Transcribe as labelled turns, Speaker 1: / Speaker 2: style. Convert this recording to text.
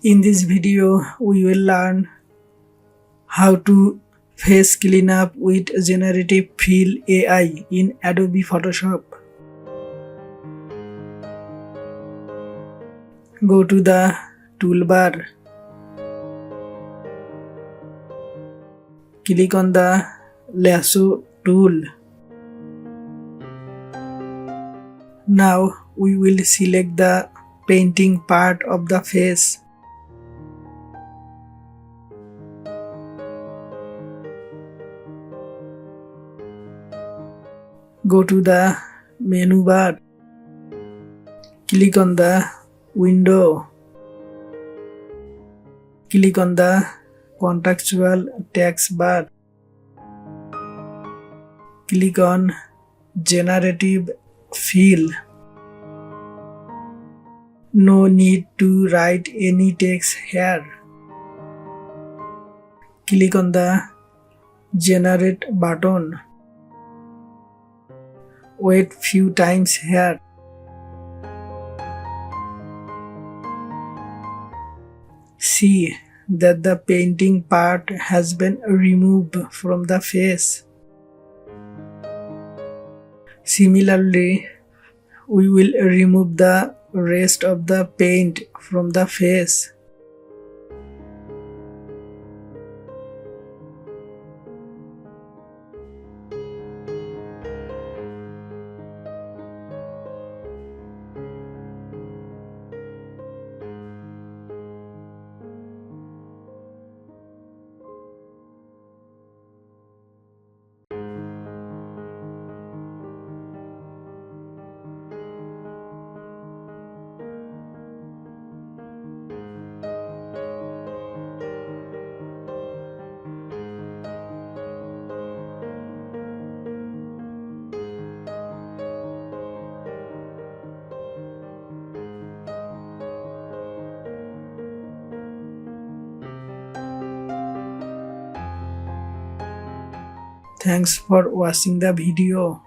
Speaker 1: In this video, we will learn how to face cleanup with Generative Fill AI in Adobe Photoshop. Go to the toolbar. Click on the lasso tool. Now we will select the painting part of the face. Go to the menu bar. Click on the window. Click on the contextual text bar. Click on Generative Fill. No need to write any text here. Click on the Generate button. Wait few times here. See that the painting part has been removed from the face. Similarly, we will remove the rest of the paint from the face. Thanks for watching the video.